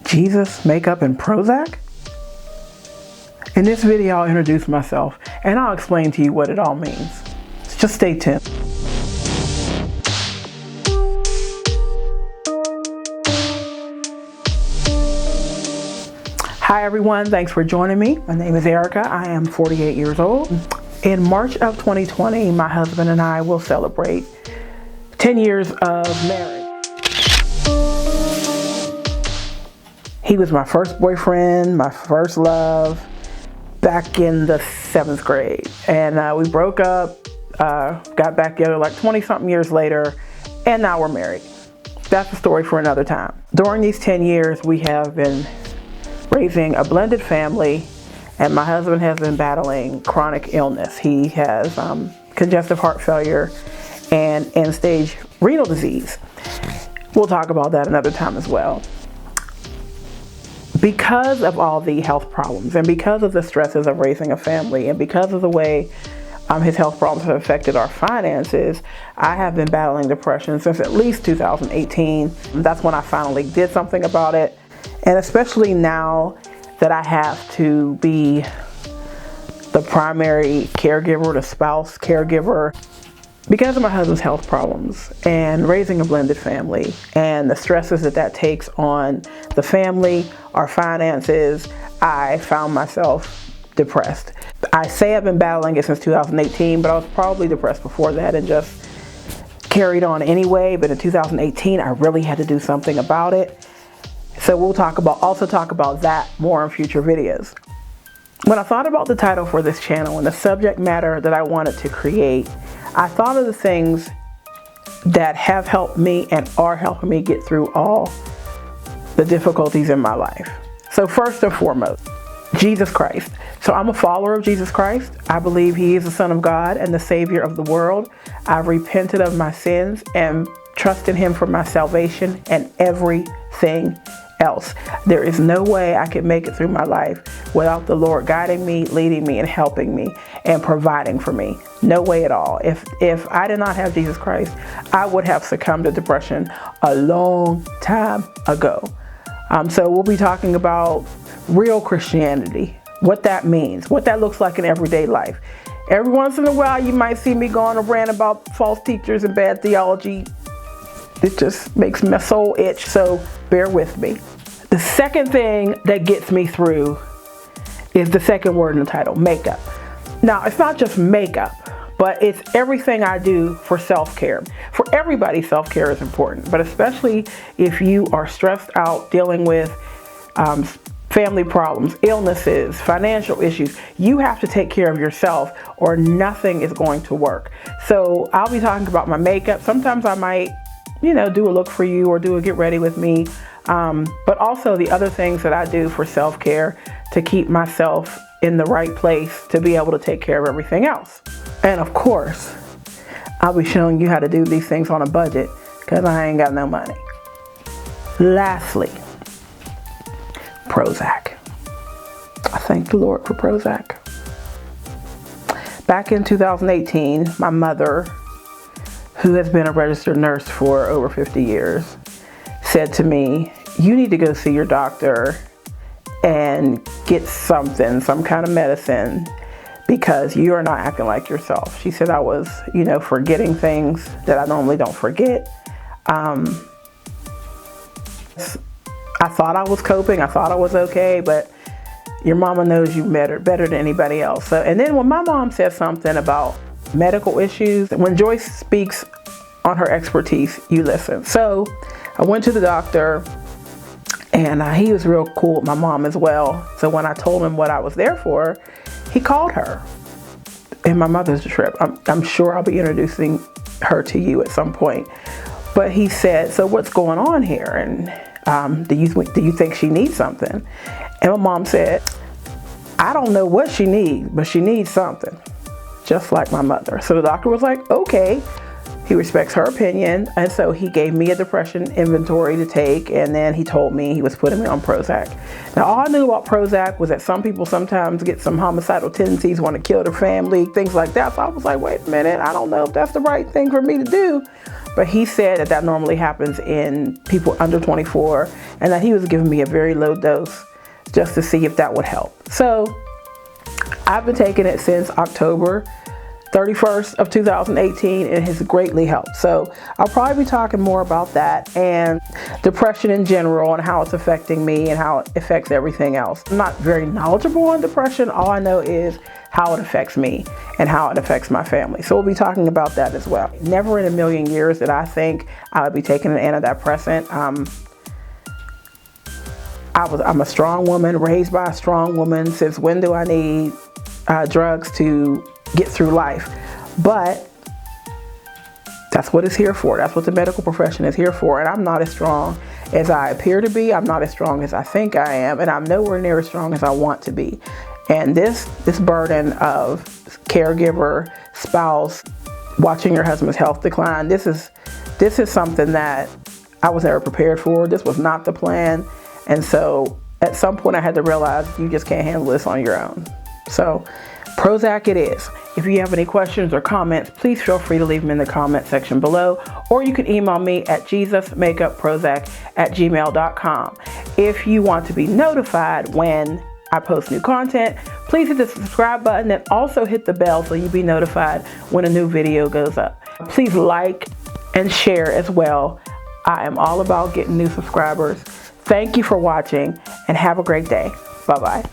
Jesus, makeup, and Prozac? In this video, I'll introduce myself and I'll explain to you what it all means. Just stay tuned. Hi everyone, thanks for joining me. My name is Erica. I am 48 years old. In March of 2020, my husband and I will celebrate 10 years of marriage. He was my first boyfriend, my first love, back in the 7th grade. And we broke up, got back together like 20-something years later, and now we're married. That's a story for another time. During these 10 years, we have been raising a blended family, and my husband has been battling chronic illness. He has congestive heart failure and end-stage renal disease. We'll talk about that another time as well. Because of all the health problems and because of the stresses of raising a family and because of the way his health problems have affected our finances, I have been battling depression since at least 2018. That's when I finally did something about it. And especially now that I have to be the primary caregiver, the spouse caregiver, because of my husband's health problems and raising a blended family and the stresses that takes on the family, our finances, I found myself depressed. I say I've been battling it since 2018, but I was probably depressed before that and just carried on anyway. But in 2018, I really had to do something about it. So we'll also talk about that more in future videos. When I thought about the title for this channel and the subject matter that I wanted to create, I thought of the things that have helped me and are helping me get through all the difficulties in my life. So first and foremost, Jesus Christ. So I'm a follower of Jesus Christ. I believe he is the Son of God and the Savior of the world. I've repented of my sins and trust in him for my salvation and everything else. There is no way I could make it through my life without the Lord guiding me, leading me, and helping me and providing for me. No way at all. If I did not have Jesus Christ, I would have succumbed to depression a long time ago. So we'll be talking about real Christianity, what that means, what that looks like in everyday life. Every once in a while, you might see me go on a rant about false teachers and bad theology. It just makes my soul itch, so bear with me. The second thing that gets me through is the second word in the title, makeup. Now, it's not just makeup, but it's everything I do for self-care. For everybody, self-care is important, but especially if you are stressed out dealing with family problems, illnesses, financial issues, you have to take care of yourself or nothing is going to work. So I'll be talking about my makeup. Sometimes I might do a look for you or do a get ready with me. But also the other things that I do for self-care to keep myself in the right place to be able to take care of everything else. And of course, I'll be showing you how to do these things on a budget because I ain't got no money. Lastly, Prozac. I thank the Lord for Prozac. Back in 2018, my mother, who has been a registered nurse for over 50 years, said to me, you need to go see your doctor and get something, some kind of medicine, because you are not acting like yourself. She said I was, forgetting things that I normally don't forget. I thought I was coping. I thought I was okay, but your mama knows you better than anybody else. So, and then when my mom said something about medical issues, when Joyce speaks on her expertise, you listen. So I went to the doctor and he was real cool with my mom as well. So when I told him what I was there for, he called her. And my mother's a trip. I'm sure I'll be introducing her to you at some point. But he said, so what's going on here? And do you think she needs something? And my mom said, I don't know what she needs, but she needs something. Just like my mother. So the doctor was like, okay. He respects her opinion. And so he gave me a depression inventory to take. And then he told me he was putting me on Prozac. Now, all I knew about Prozac was that some people sometimes get some homicidal tendencies, want to kill their family, things like that. So I was like, wait a minute, I don't know if that's the right thing for me to do. but he said that that normally happens in people under 24, and that he was giving me a very low dose just to see if that would help. So I've been taking it since October 31st of 2018, and it has greatly helped. So I'll probably be talking more about that and depression in general and how it's affecting me and how it affects everything else. I'm not very knowledgeable on depression. All I know is how it affects me and how it affects my family. So we'll be talking about that as well. Never in a million years did I think I would be taking an antidepressant. I'm a strong woman, raised by a strong woman. Since when do I need drugs to get through life? But that's what it's here for. That's what the medical profession is here for. And I'm not as strong as I appear to be. I'm not as strong as I think I am. And I'm nowhere near as strong as I want to be. And this burden of caregiver, spouse, watching your husband's health decline, this is something that I was never prepared for. This was not the plan. And so at some point I had to realize you just can't handle this on your own. So Prozac it is. If you have any questions or comments, please feel free to leave them in the comment section below, or you can email me at jesusmakeupprozac@gmail.com. If you want to be notified when I post new content, please hit the subscribe button and also hit the bell so you'll be notified when a new video goes up. Please like and share as well. I am all about getting new subscribers. Thank you for watching and have a great day. Bye-bye.